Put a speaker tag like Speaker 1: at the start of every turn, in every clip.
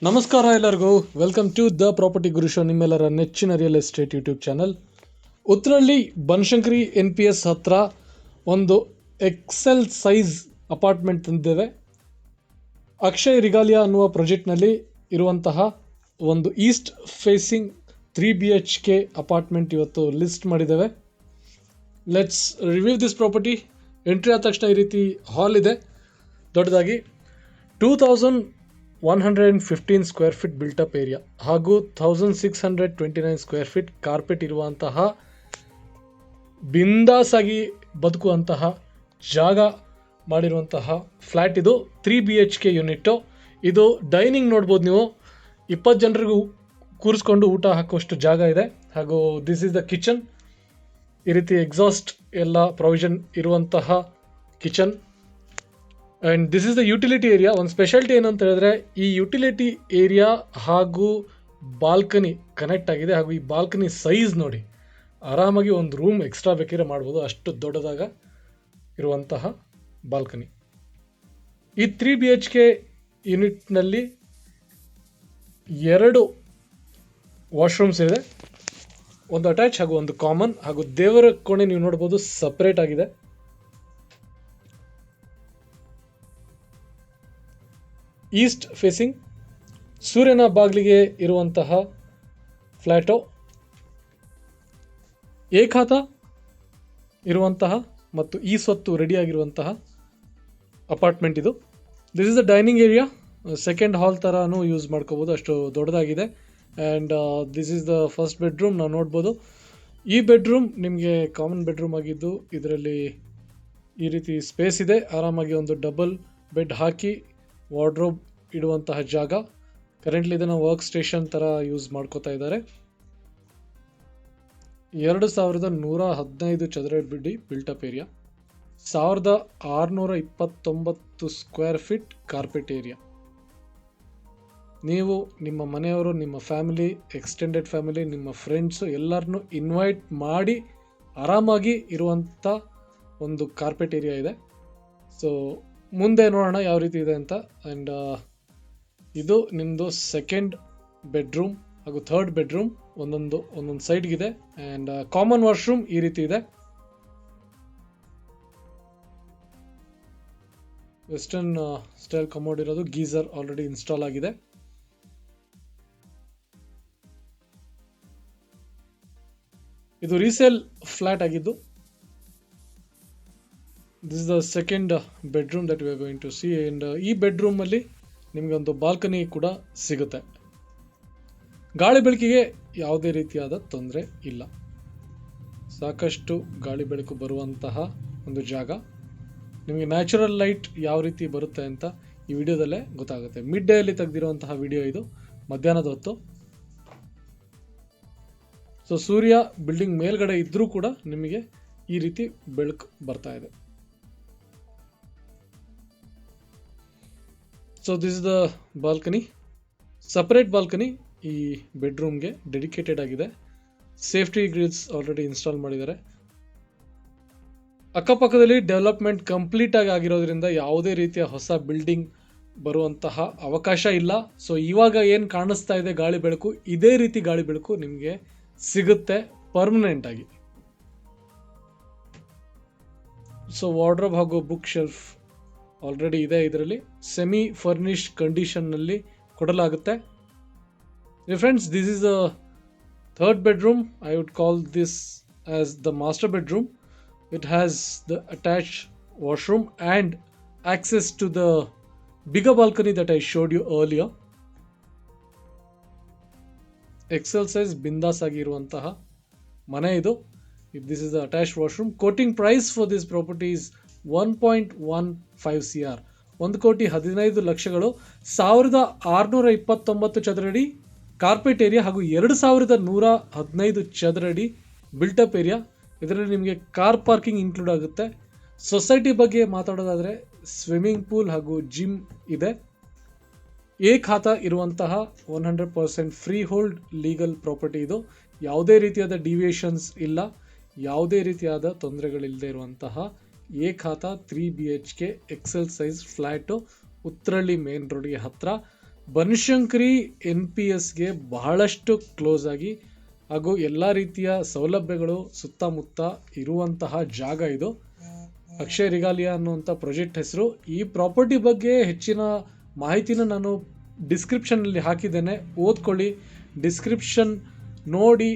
Speaker 1: ನಮಸ್ಕಾರ ಎಲ್ಲರಿಗೂ. Welcome to the property guru show, ನಿಮ್ಮೆಲ್ಲರ ನೆಚ್ಚಿನ real estate YouTube channel. Uttarahalli Banashankari NPS ಹತ್ರ ಒಂದು ಎಕ್ಸೆಲ್ ಸೈಜ್ ಅಪಾರ್ಟ್ಮೆಂಟ್ ತಂದಿದ್ದೇವೆ. ಅಕ್ಷಯ್ ರಿಗಾಲಿಯಾ ಅನ್ನುವ ಪ್ರಾಜೆಕ್ಟ್ನಲ್ಲಿ ಇರುವಂತಹ ಒಂದು ಈಸ್ಟ್ ಫೇಸಿಂಗ್ 3 BHK ಅಪಾರ್ಟ್ಮೆಂಟ್ ಇವತ್ತು ಲಿಸ್ಟ್ ಮಾಡಿದ್ದೇವೆ. Let's review this property. Entry ಆದ ತಕ್ಷಣ ಈ ರೀತಿ ಹಾಲ್ ಇದೆ, ದೊಡ್ಡದಾಗಿ 2115 square feet built up area ಹಾಗೂ 1629 ಸ್ಕ್ವೇರ್ ಫೀಟ್ ಕಾರ್ಪೆಟ್ ಇರುವಂತಹ ಬಿಂದಾಸಾಗಿ ಬದುಕುವಂತಹ ಜಾಗ ಮಾಡಿರುವಂತಹ ಫ್ಲ್ಯಾಟ್. ಇದು 3 BHK ಯೂನಿಟ್ಟು. ಇದು ಡೈನಿಂಗ್ ನೋಡ್ಬೋದು ನೀವು, 20 ಜನರಿಗೂ ಕೂರಿಸ್ಕೊಂಡು ಊಟ ಹಾಕುವಷ್ಟು ಜಾಗ ಇದೆ. ಹಾಗೂ ದಿಸ್ ಈಸ್ ದ ಕಿಚನ್. ಈ ರೀತಿ ಎಕ್ಸಾಸ್ಟ್ ಎಲ್ಲ ಪ್ರೊವಿಷನ್ ಇರುವಂತಹ kitchen. And this is the utility area. ಒಂದು ಸ್ಪೆಷಾಲಿಟಿ ಏನು ಅಂತ ಹೇಳಿದ್ರೆ, ಈ ಯುಟಿಲಿಟಿ ಏರಿಯಾ ಹಾಗೂ ಬಾಲ್ಕನಿ ಕನೆಕ್ಟ್ ಆಗಿದೆ. ಹಾಗೂ ಈ ಬಾಲ್ಕನಿ ಸೈಜ್ ನೋಡಿ, ಆರಾಮಾಗಿ ಒಂದು ರೂಮ್ ಎಕ್ಸ್ಟ್ರಾ ಬೇಕಿದ್ರೆ ಮಾಡ್ಬೋದು, ಅಷ್ಟು ದೊಡ್ಡದಾಗ ಇರುವಂತಹ ಬಾಲ್ಕನಿ. ಈ 3 BHK ಯೂನಿಟ್ನಲ್ಲಿ 2 ವಾಶ್ರೂಮ್ಸ್ ಇದೆ, ಒಂದು ಅಟ್ಯಾಚ್ ಹಾಗೂ ಒಂದು ಕಾಮನ್. ಹಾಗೂ ದೇವರ ಕೋಣೆ ನೀವು ನೋಡ್ಬೋದು, ಸಪ್ರೇಟ್ ಆಗಿದೆ. ಈಸ್ಟ್ ಫೇಸಿಂಗ್ ಸೂರ್ಯನ ಬಾಗಿಲಿಗೆ ಇರುವಂತಹ ಫ್ಲ್ಯಾಟು, ಏಕಾತ ಇರುವಂತಹ ಮತ್ತು ಈ ಸ್ವತ್ತು ರೆಡಿಯಾಗಿರುವಂತಹ ಅಪಾರ್ಟ್ಮೆಂಟ್ ಇದು. This is the dining area. Second hall ಥರನೂ ಯೂಸ್ ಮಾಡ್ಕೋಬೋದು, ಅಷ್ಟು ದೊಡ್ಡದಾಗಿದೆ. And this is the first bedroom. ನಾವು ನೋಡ್ಬೋದು, ಈ ಬೆಡ್ರೂಮ್ ನಿಮಗೆ ಕಾಮನ್ ಬೆಡ್ರೂಮ್ ಆಗಿದ್ದು, ಇದರಲ್ಲಿ ಈ ರೀತಿ ಸ್ಪೇಸ್ ಇದೆ. ಆರಾಮಾಗಿ ಒಂದು ಡಬಲ್ ಬೆಡ್ ಹಾಕಿ ವಾರ್ಡ್ರೋಬ್ ಇಡುವಂತಹ ಜಾಗ. ಕರೆಂಟ್ಲಿ ಇದನ್ನು ವರ್ಕ್ ಸ್ಟೇಷನ್ ಥರ ಯೂಸ್ ಮಾಡ್ಕೋತಾ ಇದ್ದಾರೆ. 2115 ಚದರ ಅಡಿ built-up area, 1629 square feet carpet area. ನೀವು ನಿಮ್ಮ ಮನೆಯವರು, ನಿಮ್ಮ ಫ್ಯಾಮಿಲಿ, ಎಕ್ಸ್ಟೆಂಡೆಡ್ ಫ್ಯಾಮಿಲಿ, ನಿಮ್ಮ ಫ್ರೆಂಡ್ಸು ಎಲ್ಲರನ್ನೂ ಇನ್ವೈಟ್ ಮಾಡಿ ಆರಾಮಾಗಿ ಇರುವಂಥ ಒಂದು ಕಾರ್ಪೆಟ್ ಏರಿಯಾ ಇದೆ. ಸೊ ಮುಂದೆ ನೋಡೋಣ ಯಾವ ರೀತಿ ಇದೆ ಅಂತ. ಆ್ಯಂಡ್ ಇದು ನಿಮ್ಮದು ಸೆಕೆಂಡ್ ಬೆಡ್ರೂಮ್ ಹಾಗೂ ಥರ್ಡ್ ಬೆಡ್ರೂಮ್ ಒಂದೊಂದು ಸೈಡ್ಗಿದೆ. ಆ್ಯಂಡ್ ಕಾಮನ್ ವಾಶ್ರೂಮ್ ಈ ರೀತಿ ಇದೆ. ವೆಸ್ಟರ್ನ್ ಸ್ಟೈಲ್ ಕಮೋಡ್ ಇರೋದು, ಗೀಸರ್ ಆಲ್ರೆಡಿ ಇನ್ಸ್ಟಾಲ್ ಆಗಿದೆ. ಇದು ರೀಸೇಲ್ ಫ್ಲ್ಯಾಟ್ ಆಗಿದ್ದು. This is the second bedroom that we are going to see. And ಈ ಬೆಡ್ರೂಮಲ್ಲಿ ನಿಮಗೆ ಒಂದು ಬಾಲ್ಕನಿ ಕೂಡ ಸಿಗುತ್ತೆ. ಗಾಳಿ ಬೆಳಕಿಗೆ ಯಾವುದೇ ರೀತಿಯಾದ ತೊಂದರೆ ಇಲ್ಲ, ಸಾಕಷ್ಟು ಗಾಳಿ ಬೆಳಕು ಬರುವಂತಹ ಒಂದು ಜಾಗ. ನಿಮಗೆ ನ್ಯಾಚುರಲ್ ಲೈಟ್ ಯಾವ ರೀತಿ ಬರುತ್ತೆ ಅಂತ ಈ ವಿಡಿಯೋದಲ್ಲೇ ಗೊತ್ತಾಗುತ್ತೆ. ಮಿಡ್ ಡೇಯಲ್ಲಿ ತೆಗೆದಿರುವಂತಹ ವಿಡಿಯೋ ಇದು, ಮಧ್ಯಾಹ್ನದ ಹೊತ್ತು. ಸೊ ಸೂರ್ಯ ಬಿಲ್ಡಿಂಗ್ ಮೇಲ್ಗಡೆ ಇದ್ದರೂ ಕೂಡ ನಿಮಗೆ ಈ ರೀತಿ ಬೆಳಕು ಬರ್ತಾ ಇದೆ. So this is the balcony, separate balcony ಈ ಬೆಡ್ರೂಮ್ಗೆ ಡೆಡಿಕೇಟೆಡ್ ಆಗಿದೆ. ಸೇಫ್ಟಿ ಗ್ರಿಲ್ಸ್ ಆಲ್ರೆಡಿ ಇನ್ಸ್ಟಾಲ್ ಮಾಡಿದ್ದಾರೆ. ಅಕ್ಕಪಕ್ಕದಲ್ಲಿ ಡೆವಲಪ್ಮೆಂಟ್ ಕಂಪ್ಲೀಟ್ ಆಗಿರೋದ್ರಿಂದ ಯಾವುದೇ ರೀತಿಯ ಹೊಸ ಬಿಲ್ಡಿಂಗ್ ಬರುವಂತಹ ಅವಕಾಶ ಇಲ್ಲ. ಸೊ ಇವಾಗ ಏನು ಕಾಣಿಸ್ತಾ ಇದೆ ಗಾಳಿ ಬೆಳಕು, ಇದೇ ರೀತಿ ಗಾಳಿ ಬೆಳಕು ನಿಮಗೆ ಸಿಗುತ್ತೆ ಪರ್ಮನೆಂಟ್ ಆಗಿ. ಸೊ ವಾರ್ಡ್ರೋಬ್ ಹಾಗೂ ಬುಕ್ ಶೆಲ್ಫ್ ಆಲ್ರೆಡಿ ಇದೆ. ಇದರಲ್ಲಿ ಸೆಮಿ ಫರ್ನಿಶ್ಡ್ ಕಂಡೀಷನ್ನಲ್ಲಿ ಕೊಡಲಾಗುತ್ತೆ. Friends, this is the third bedroom. I would call this as the master bedroom. It has the attached washroom and access to the bigger balcony that I showed you earlier. XL size ಬಿಂದಾಸ್ ಆಗಿರುವಂತಹ ಮನೆ ಇದು. This is the attached washroom. Quoting price for this property is 1.15 CR, 1,15,00,000. 1629 ಚದರಡಿ carpet area ಹಾಗೂ 2115 ಚದರಡಿ built-up area. ಇದರಲ್ಲಿ ನಿಮಗೆ car parking include ಆಗುತ್ತೆ. Society ಬಗ್ಗೆ ಮಾತಾಡೋದಾದರೆ ಸ್ವಿಮ್ಮಿಂಗ್ ಪೂಲ್ ಹಾಗೂ ಜಿಮ್ ಇದೆ. ಖಾತಾ ಇರುವಂತಹ 100% ಫ್ರೀ ಹೋಲ್ಡ್ ಲೀಗಲ್ ಪ್ರಾಪರ್ಟಿ ಇದು. ಯಾವುದೇ ರೀತಿಯಾದ ಡಿವಿಯೇಷನ್ಸ್ ಇಲ್ಲ, ಯಾವುದೇ ರೀತಿಯಾದ ತೊಂದರೆಗಳಿಲ್ಲದೆ ಇರುವಂತಹ ಖಾತಾ 3 BHK XL size flat, Uttarahalli main ರೋಡ್ಗೆ ಹತ್ತಿರ. ಬನಶಂಕರಿ NPSಗೆ ಬಹಳಷ್ಟು ಕ್ಲೋಸ್ ಆಗಿ ಹಾಗೂ ಎಲ್ಲ ರೀತಿಯ ಸೌಲಭ್ಯಗಳು ಸುತ್ತಮುತ್ತ ಇರುವಂತಹ ಜಾಗ ಇದು. ಅಕ್ಷಯ್ ರಿಗಾಲಿಯಾ ಅನ್ನುವಂಥ ಪ್ರಾಜೆಕ್ಟ್ ಹೆಸರು. ಈ ಪ್ರಾಪರ್ಟಿ ಬಗ್ಗೆ ಹೆಚ್ಚಿನ ಮಾಹಿತಿನ ನಾನು ಡಿಸ್ಕ್ರಿಪ್ಷನಲ್ಲಿ ಹಾಕಿದ್ದೇನೆ, ಓದ್ಕೊಳ್ಳಿ. ಡಿಸ್ಕ್ರಿಪ್ಷನ್ ನೋಡಿ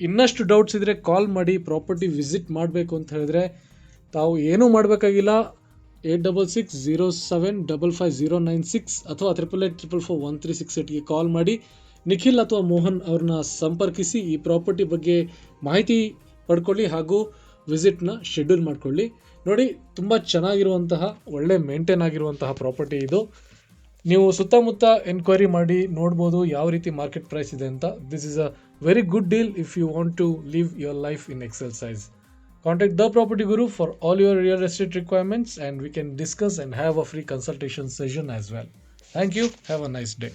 Speaker 1: ಇನ್ನಷ್ಟು ಡೌಟ್ಸ್ ಇದ್ದರೆ ಕಾಲ್ ಮಾಡಿ. ಪ್ರಾಪರ್ಟಿ ವಿಸಿಟ್ ಮಾಡಬೇಕು ಅಂತ ಹೇಳಿದ್ರೆ ತಾವು ಏನೂ ಮಾಡಬೇಕಾಗಿಲ್ಲ. 8660755096 ಅಥವಾ 88844136 ಕಾಲ್ ಮಾಡಿ ನಿಖಿಲ್ ಅಥವಾ ಮೋಹನ್ ಅವ್ರನ್ನ ಸಂಪರ್ಕಿಸಿ ಈ ಪ್ರಾಪರ್ಟಿ ಬಗ್ಗೆ ಮಾಹಿತಿ ಪಡ್ಕೊಳ್ಳಿ ಹಾಗೂ ವಿಸಿಟ್ನ ಶೆಡ್ಯೂಲ್ ಮಾಡ್ಕೊಳ್ಳಿ. ನೋಡಿ, ತುಂಬ ಚೆನ್ನಾಗಿರುವಂತಹ ಒಳ್ಳೆ ಮೇಂಟೈನ್ ಆಗಿರುವಂತಹ ಪ್ರಾಪರ್ಟಿ ಇದು. ನೀವು ಸುತ್ತಮುತ್ತ ಎನ್ಕ್ವೈರಿ ಮಾಡಿ ನೋಡ್ಬೋದು ಯಾವ ರೀತಿ ಮಾರ್ಕೆಟ್ ಪ್ರೈಸ್ ಇದೆ ಅಂತ. This is a very good deal if you want to live your life in Excel size. Contact The Property Guru for all your real estate requirements and we can discuss and have a free consultation session as well. Thank you. Have a nice day.